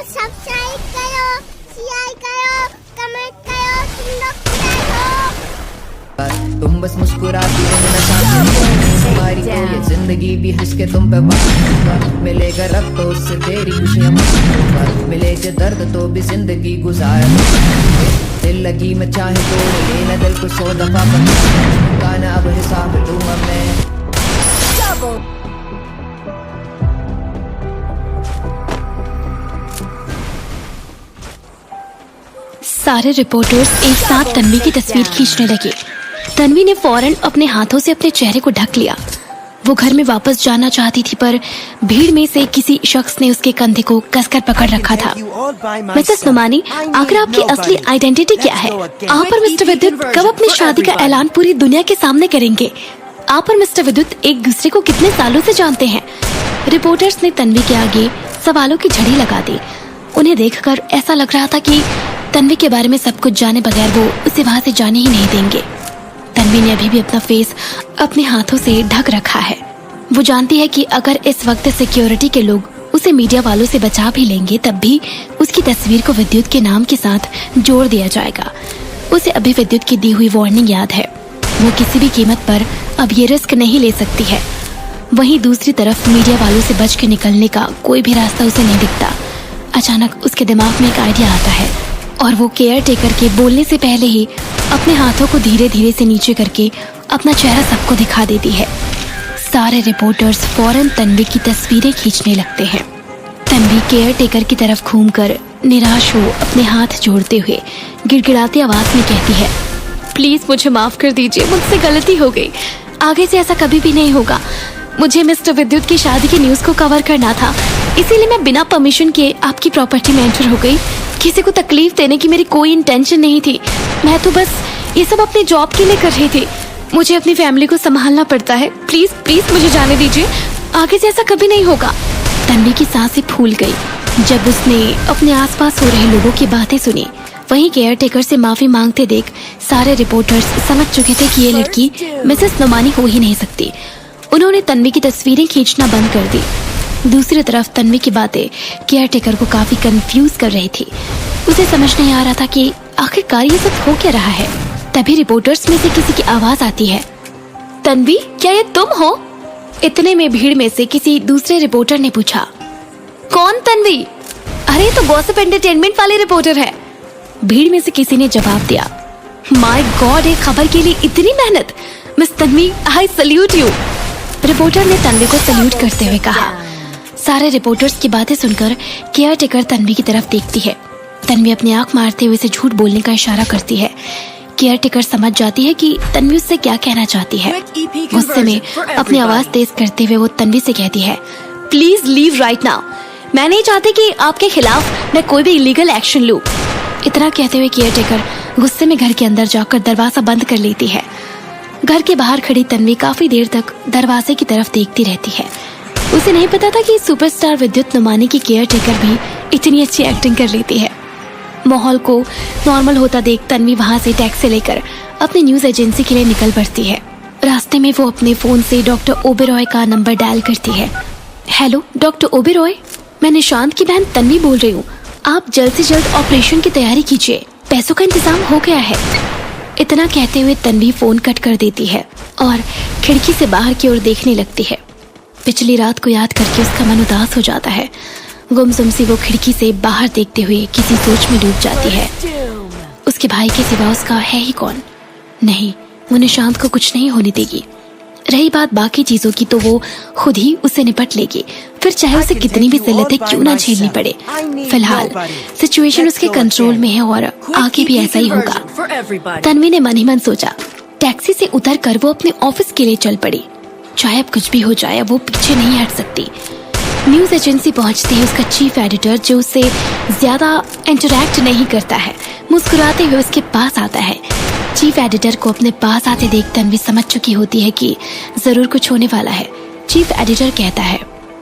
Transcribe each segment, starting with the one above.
Subscribe करो, share करो, comment करो, तुम लोग हो। तुम बस मुस्कुराती रहना हमारी तो ये जिंदगी भी हंस के तुम पे मिलेगा रब तो उससे तेरी खुशियाँ मिलेगा दर्द तो भी जिंदगी गुजार दिल लगी मैं चाहे तो लेना दिल को 100 दफा गाना अब हिसाब लूंगा मैं। सारे रिपोर्टर्स एक साथ तन्वी की तस्वीर खींचने लगे। तन्वी ने फौरन अपने हाथों से अपने चेहरे को ढक लिया। वो घर में वापस जाना चाहती थी पर भीड़ में से किसी शख्स ने उसके कंधे को कसकर पकड़ रखा था। मिसेस नुमानी, आखिर आपकी असली आइडेंटिटी क्या है? आप और मिस्टर विद्युत कब अपनी शादी का ऐलान पूरी दुनिया के सामने करेंगे? आप और मिस्टर विद्युत एक दूसरे को कितने सालों से जानते हैं? रिपोर्टर्स ने तन्वी के आगे सवालों की झड़ी लगा दी। उन्हें देखकर ऐसा लग रहा था कि तन्वी के बारे में सब कुछ जाने बगैर वो उसे वहाँ से जाने ही नहीं देंगे। तन्वी ने अभी भी अपना फेस अपने हाथों से ढक रखा है। वो जानती है कि अगर इस वक्त सिक्योरिटी के लोग उसे मीडिया वालों से बचा भी लेंगे तब भी उसकी तस्वीर को विद्युत के नाम के साथ जोड़ दिया जाएगा। उसे अभी विद्युत की दी हुई वार्निंग याद है। वो किसी भी कीमत पर अब ये रिस्क नहीं ले सकती है। वहीं दूसरी तरफ मीडिया वालों से बच के निकलने का कोई भी रास्ता उसे नहीं दिखता। अचानक उसके दिमाग में एक आइडिया आता है और वो केयर टेकर के बोलने से पहले ही अपने हाथों को धीरे धीरे से नीचे करके अपना चेहरा सबको दिखा देती है। सारे रिपोर्टर्स फौरन तन्वी की तस्वीरें खींचने लगते हैं। तन्वी केयर टेकर की तरफ घूमकर निराश हो अपने हाथ जोड़ते हुए गिड़गिड़ाती आवाज में कहती है, प्लीज मुझे माफ कर दीजिए, मुझसे गलती हो गई। आगे से ऐसा कभी भी नहीं होगा। मुझे मिस्टर विद्युत की शादी की न्यूज को कवर करना था, इसीलिए मैं बिना परमिशन के आपकी प्रॉपर्टी में एंटर हो गई। किसी को तकलीफ देने की मेरी कोई इंटेंशन नहीं थी। मैं तो बस ये सब अपने जॉब के लिए कर रही थी। मुझे अपनी फैमिली को संभालना पड़ता है। प्लीज प्लीज मुझे जाने दीजिए, आगे से ऐसा कभी नहीं होगा। तन्वी की सांसें फूल गई जब उसने अपने आसपास हो रहे लोगों की बातें सुनी। वहीं केयर टेकर से माफी मांगते देख सारे रिपोर्टर्स समझ चुके थे कि ये लड़की मिसेस नुमानी हो ही नहीं सकती। उन्होंने तन्वी की तस्वीरें खींचना बंद कर दी। दूसरी तरफ तन्वी की बातें केयर टेकर को काफी कंफ्यूज कर रही थी। उसे समझ नहीं आ रहा था कि आखिरकार ये सब हो क्या रहा है। तभी रिपोर्टर्स में से किसी की आवाज आती है, तन्वी, क्या ये तुम हो? इतने में भीड़ में से किसी दूसरे रिपोर्टर ने पूछा, कौन तन्वी? अरे तो गॉसिप एंटरटेनमेंट वाले रिपोर्टर है। भीड़ में से किसी ने जवाब दिया, माय गॉड, एक खबर के लिए इतनी मेहनत। Miss Tanvi, I salute you. Reporter ने तन्वी को सल्यूट करते हुए कहा। सारे रिपोर्टर्स की बातें सुनकर केयर टेकर तन्वी की तरफ देखती है। तन्वी अपनी आंख मारते हुए उसे झूठ बोलने का इशारा करती है। केयर टेकर समझ जाती है कि तन्वी उससे क्या कहना चाहती है। गुस्से में अपनी आवाज तेज करते हुए वो तन्वी से कहती है, प्लीज लीव राइट नाउ। मैं नहीं चाहती कि आपके खिलाफ मैं कोई भी इलीगल एक्शन लूं। इतना कहते हुए केयर टेकर गुस्से में घर के अंदर जाकर दरवाजा बंद कर लेती है। घर के बाहर खड़ी तन्वी काफी देर तक दरवाजे की तरफ देखती रहती है। उसे नहीं पता था कि सुपरस्टार विद्युत नुमानी की केयर टेकर भी इतनी अच्छी एक्टिंग कर लेती है। माहौल को नॉर्मल होता देख तन्वी वहां से टैक्सी लेकर अपनी न्यूज एजेंसी के लिए निकल पड़ती है। रास्ते में वो अपने फोन से डॉक्टर ओबेरॉय का नंबर डायल करती है। हेलो डॉक्टर ओबेरॉय, मैं निशांत की बहन तन्वी बोल रही हूँ। आप जल्द से जल्द ऑपरेशन की तैयारी कीजिए, पैसों का इंतजाम हो गया है। इतना कहते हुए तन्वी फोन कट कर देती है और खिड़की से बाहर की ओर देखने लगती है। पिछली रात को याद करके उसका मन उदास हो जाता है। गुमसुम सी वो खिड़की से बाहर देखते हुए किसी सोच में डूब जाती है। उसके भाई के सिवा उसका है ही कौन? नहीं, वो निशांत को कुछ नहीं होने देगी। रही बात बाकी चीजों की तो वो खुद ही उससे निपट लेगी, फिर चाहे उसे कितनी भी जिल्लतें क्यों ना झेलनी पड़े। फिलहाल सिचुएशन उसके कंट्रोल में है और आगे भी ऐसा ही होगा। तन्वी ने मन ही मन सोचा। टैक्सी से उतर कर वो अपने ऑफिस के लिए चल पड़ी। चाहे अब कुछ भी हो जाए, वो पीछे नहीं हट सकती। न्यूज एजेंसी पहुंचते ही उसका चीफ एडिटर, जो उससे ज्यादा इंटरैक्ट नहीं करता है, मुस्कुराते हुए उसके पास आता है। चीफ एडिटर को अपने पास आते देख तन्वी समझ चुकी होती है कि जरूर कुछ होने वाला है। चीफ एडिटर कहता है,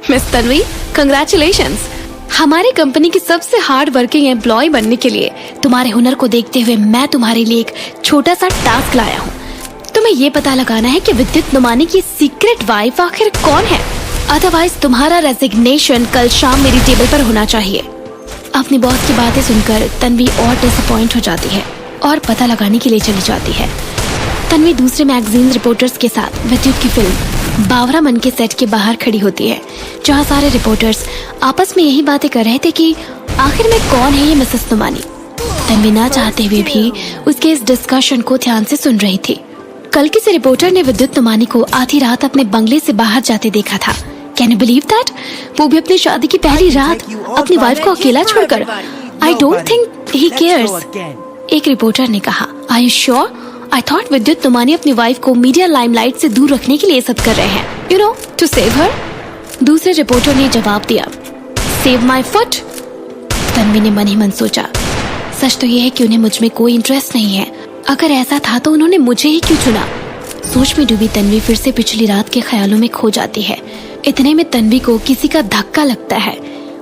मिस तन्वी, कंग्रेचुलेशंस। हमारी कंपनी की सबसे हार्ड वर्किंग एम्प्लॉय बनने के लिए तुम्हारे हुनर को देखते हुए मैं तुम्हारे लिए एक छोटा सा टास्क लाया हूँ। तुम्हें ये पता लगाना है कि विद्युत नुमानी की सीक्रेट वाइफ आखिर कौन है। अदरवाइज तुम्हारा रेजिग्नेशन कल शाम मेरी टेबल पर होना चाहिए। अपनी बॉस की बातें सुनकर तन्वी और डिसअपॉइंट हो जाती है और पता लगाने के लिए चली जाती है। तन्वी दूसरे मैगजीन रिपोर्टर्स के साथ विद्युत की फिल्म बावरा मन के सेट के बाहर खड़ी होती है, जहाँ सारे रिपोर्टर्स आपस में यही बातें कर रहे थे कि आखिर में कौन है ये मिसेस नुमानी। तन्वी ना चाहते हुए भी उसके इस डिस्कशन को ध्यान से सुन रही थी। कल किसी रिपोर्टर ने विद्युत नुमानी को आधी रात अपने बंगले से बाहर जाते देखा था। Can you believe that? वो भी अपनी शादी की पहली रात अपनी वाइफ को अकेला छोड़कर। I don't think he cares, एक रिपोर्टर ने कहा। Are you sure? I thought Vidyut Numani अपनी वाइफ को मीडिया लाइमलाइट से दूर रखने के लिए सब कर रहे हैं, you know, to save her. दूसरे रिपोर्टर ने जवाब दिया, सेव माई फुट। तन्वी ने मन ही मन सोचा, सच तो ये है कि उन्हें मुझ में कोई इंटरेस्ट नहीं है। अगर ऐसा था तो उन्होंने मुझे ही क्यों चुना? सोच में डूबी तन्वी फिर से पिछली रात के ख्यालों में खो जाती है। इतने में तन्वी को किसी का धक्का लगता है।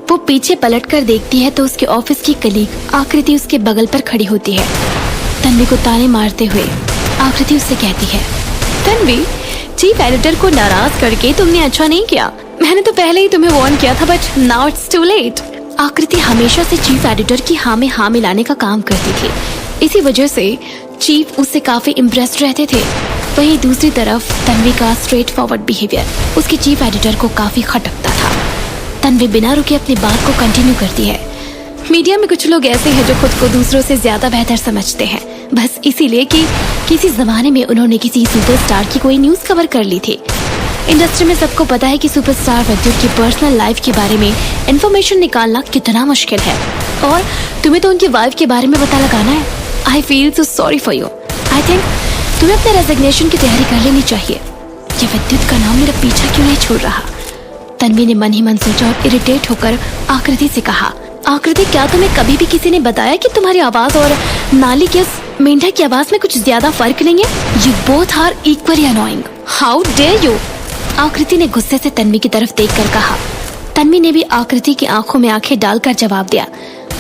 वो पीछे पलटकर देखती है तो उसके ऑफिस की कलीग आकृति उसके बगल पर खड़ी होती है। तन्वी को ताने मारते हुए आकृति उससे कहती है, तन्वी, चीफ एडिटर को नाराज करके तुमने अच्छा नहीं किया। मैंने तो पहले ही तुम्हें वार्न किया था, but now it's too late. Aakriti हमेशा से चीफ एडिटर की हाँ में हाँ मिलाने का काम करती थी। इसी वजह से चीफ उससे काफी इम्प्रेस्ड रहते थे। वहीं दूसरी तरफ तन्वी का स्ट्रेट फॉरवर्ड बिहेवियर उसके चीफ एडिटर को काफी खटकता था। तन्वी बिना रुके अपनी बात को कंटिन्यू करती है। मीडिया में कुछ लोग ऐसे हैं जो खुद को दूसरों से ज्यादा बेहतर समझते हैं, बस इसीलिए कि किसी जमाने में उन्होंने किसी सुपरस्टार की कोई न्यूज कवर कर ली थी। इंडस्ट्री में सबको पता है कि सुपरस्टार विद्युत की पर्सनल लाइफ के बारे में इंफॉर्मेशन निकालना कितना मुश्किल है, और तुम्हें तो उनकी वाइफ के बारे में पता लगाना है। I feel so sorry for you. I think तुम्हें अपने रेजिग्नेशन की तैयारी कर लेनी चाहिए। ये विद्युत का नाम मेरा पीछा क्यों नहीं छोड़ रहा? तन्वी ने मन ही मन सोचा और इरिटेट होकर आकृति से कहा, आकृति, क्या तुम्हें कभी भी किसी ने बताया कि तुम्हारी आवाज और नाली के उस मेंढक की आवाज में कुछ ज्यादा फर्क नहीं है? You both are equally annoying. How dare you? Aakriti ने गुस्से से तन्वी की तरफ देखकर कहा। तन्वी ने भी आकृति की आंखों में आंखें डालकर जवाब दिया,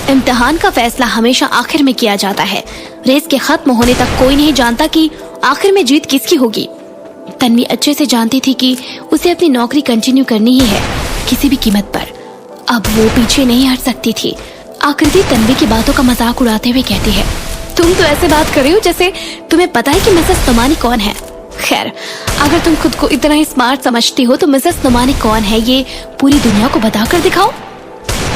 इम्तिहान का फैसला हमेशा आखिर में किया जाता है। रेस के खत्म होने तक कोई नहीं जानता कि आखिर में जीत किसकी होगी। तन्वी अच्छे से जानती थी कि उसे अपनी नौकरी कंटिन्यू करनी ही है, किसी भी कीमत पर। अब वो पीछे नहीं हट सकती थी। आकृति तन्वी की बातों का मजाक उड़ाते हुए कहती है, तुम तो ऐसे बात कर रही हो जैसे तुम्हें पता है कि मिसेस नुमानी कौन है। खैर, अगर तुम खुद को इतना ही स्मार्ट समझती हो तो मिसेस नुमानी कौन है ये पूरी दुनिया को बताकर दिखाओ।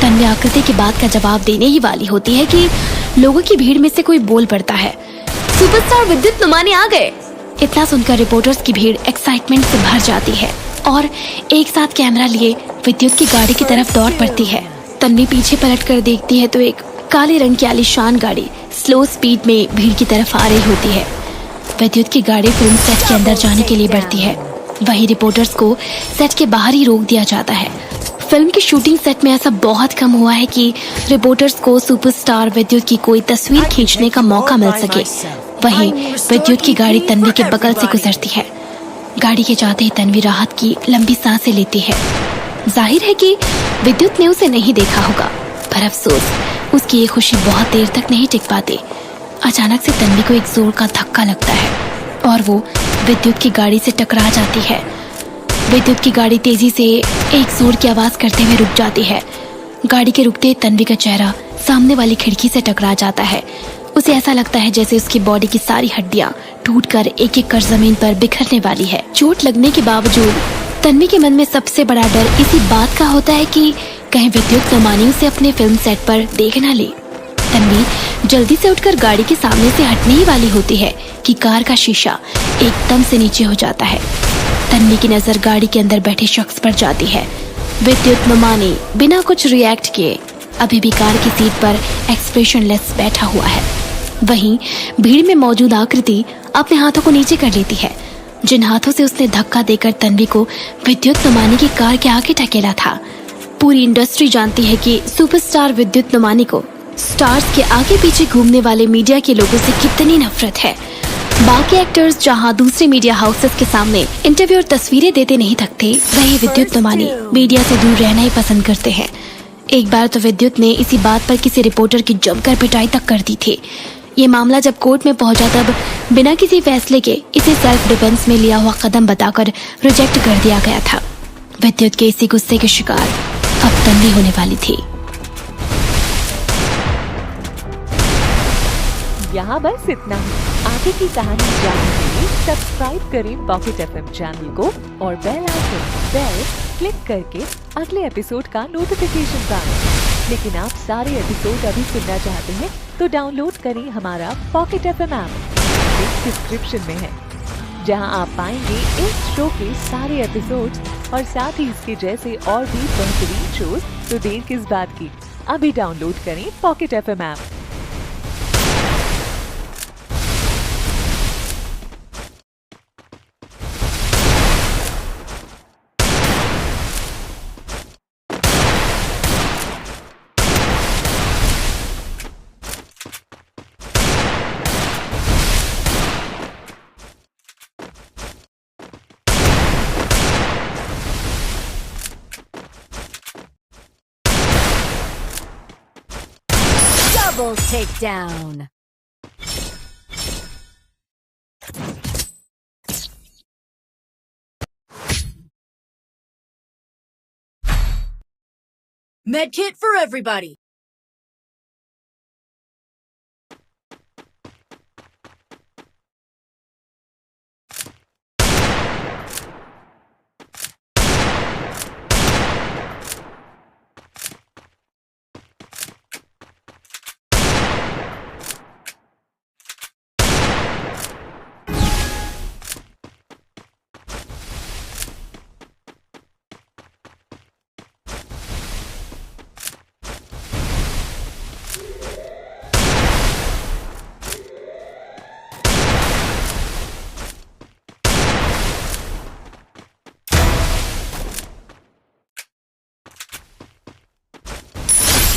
तन्वी आकृति की बात का जवाब देने ही वाली होती है कि लोगों की भीड़ में से कोई बोल पड़ता है, सुपरस्टार विद्युत नुमानी आ गए। इतना सुनकर रिपोर्टर्स की भीड़ एक्साइटमेंट से भर जाती है और एक साथ कैमरा लिए विद्युत की गाड़ी की तरफ दौड़ पड़ती है। तन्वी पीछे पलटकर देखती है तो एक काले रंग की आलीशान गाड़ी स्लो स्पीड में भीड़ की तरफ आ रही होती है। विद्युत की गाड़ी फिल्म सेट के अंदर जाने के लिए बढ़ती है। वहीं रिपोर्टर्स को सेट के बाहर ही रोक दिया जाता है। फिल्म की शूटिंग सेट में ऐसा बहुत कम हुआ है कि रिपोर्टर्स को सुपरस्टार विद्युत की कोई तस्वीर खींचने का मौका मिल सके। वहीं विद्युत की गाड़ी तन्वी के बगल से गुजरती है। गाड़ी के जाते ही तन्वी राहत की लंबी सांसें लेती है। जाहिर है कि विद्युत ने उसे नहीं देखा होगा, पर अफसोस उसकी ये खुशी बहुत देर तक नहीं टिक पाती। अचानक से तन्वी को एक जोर का धक्का लगता है और वो विद्युत की गाड़ी से टकरा जाती है। विद्युत की गाड़ी तेजी से एक जोर की आवाज करते हुए रुक जाती है। गाड़ी के रुकते तन्वी का चेहरा सामने वाली खिड़की से टकरा जाता है। उसे ऐसा लगता है जैसे उसकी बॉडी की सारी हड्डियां टूटकर एक एक कर जमीन पर बिखरने वाली है। चोट लगने के बावजूद तन्वी के मन में सबसे बड़ा डर इसी बात का होता है कि कहीं विद्युत नुमानी उसे अपने फिल्म सेट पर देख ना ले। तन्वी जल्दी से उठकर गाड़ी के सामने से हटने ही वाली होती है कि कार का शीशा एकदम से नीचे हो जाता है। तन्वी की नजर गाड़ी के अंदर बैठे शख्स पर जाती है। विद्युत नुमानी बिना कुछ रिएक्ट किए अभी भी कार की सीट पर एक्सप्रेशनलेस बैठा हुआ है। वहीं भीड़ में मौजूद आकृति अपने हाथों को नीचे कर लेती है, जिन हाथों से उसने धक्का देकर तन्वी को विद्युत नुमानी की कार के आगे ढकेला था। पूरी इंडस्ट्री जानती है कि सुपरस्टार विद्युत नुमानी को स्टार्स के आगे पीछे घूमने वाले मीडिया के लोगों से कितनी नफरत है। बाकी एक्टर्स जहां दूसरे मीडिया हाउसेस के सामने इंटरव्यू और तस्वीरें देते नहीं थकते, वहीं विद्युत नुमानी मीडिया से दूर रहना ही पसंद करते हैं। एक बार तो विद्युत ने इसी बात पर किसी रिपोर्टर की जमकर पिटाई तक कर दी थी। ये मामला जब कोर्ट में पहुंचा तब बिना किसी फैसले के इसे सेल्फ डिफेंस में लिया हुआ कदम बताकर रिजेक्ट कर दिया गया था। विद्युत के इसी गुस्से के शिकार अब तन्वी होने वाली थी। यहाँ बस इतना ही। आगे की कहानी जानने के लिए सब्सक्राइब करें पॉकेट एफएम चैनल को और बेल क्लिक करके अगले एपिसोड का नोटिफिकेशन पाएं। लेकिन आप सारे एपिसोड अभी सुनना चाहते हैं तो डाउनलोड करें हमारा pocket FM app, link description में है, जहां आप पाएंगे इस शो के सारे एपिसोड्स और साथ ही इसके जैसे और भी बेहतरीन शोज। तो देर किस बात की, अभी डाउनलोड करें pocket FM app. Double takedown. Medkit for everybody.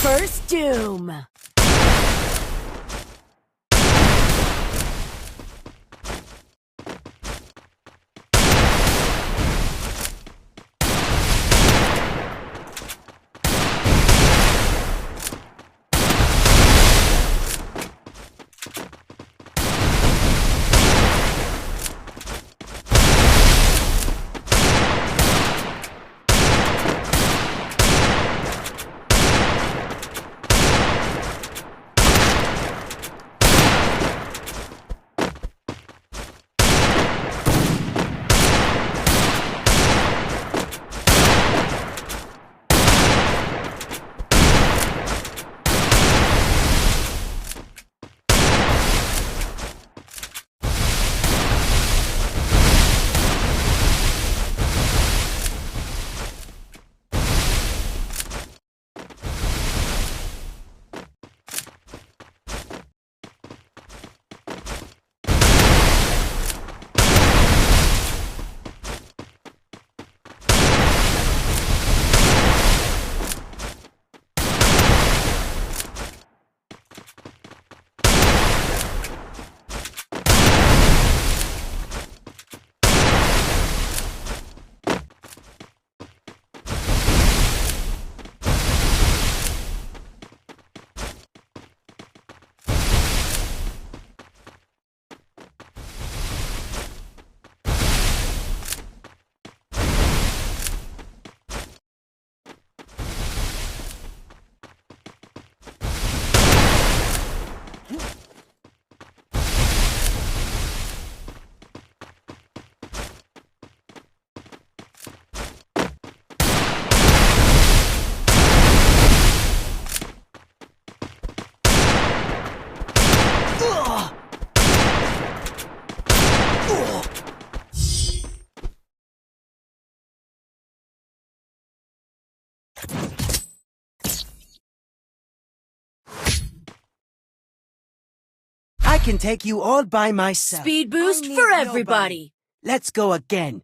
First Doom. I can take you all by myself. Speed boost I need for nobody. everybody. Let's go again.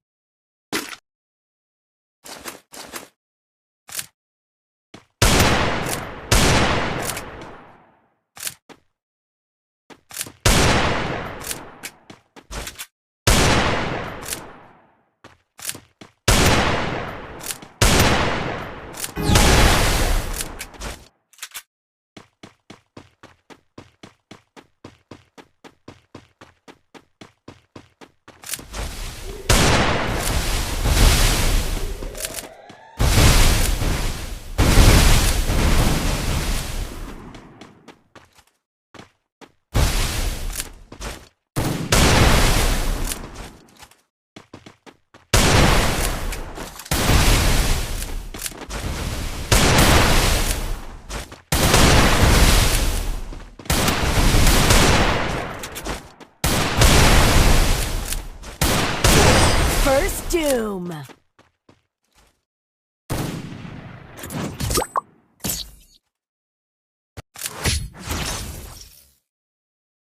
doom.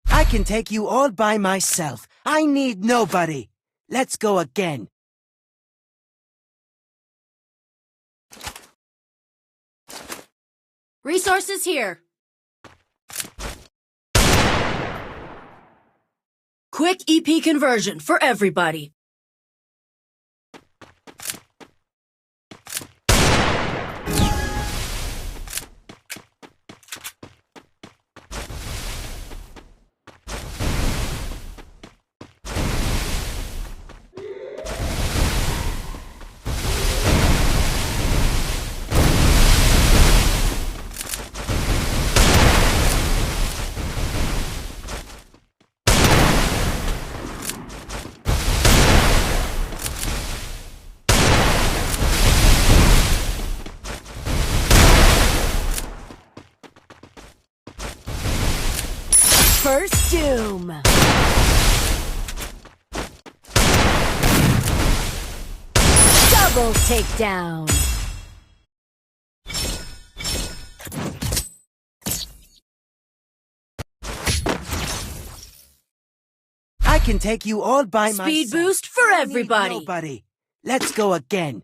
I can take you all by myself. I need nobody. Let's go again. Resources here. Quick EP conversion for everybody. First doom. Double takedown. I can take you all by myself. Speed boost for I need everybody. nobody. Let's go again.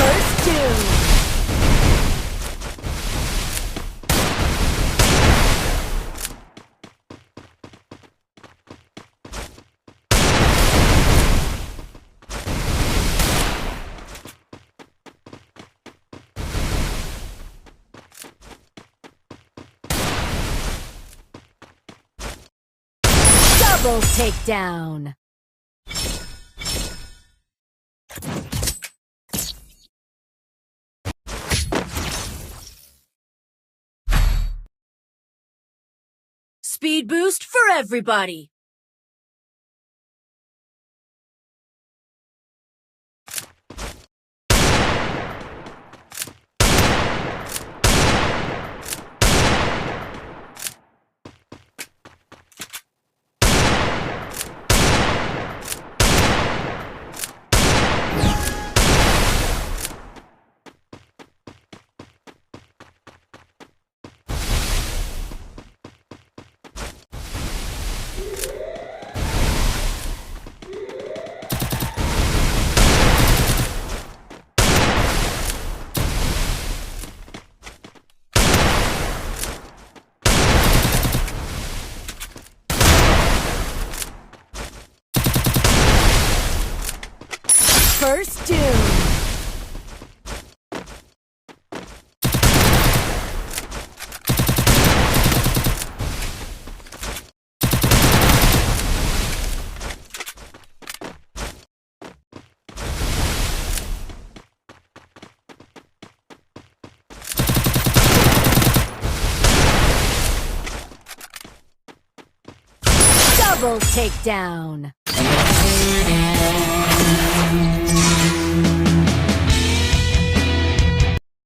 First doom. Double takedown. Speed boost for everybody. First doom. Double takedown.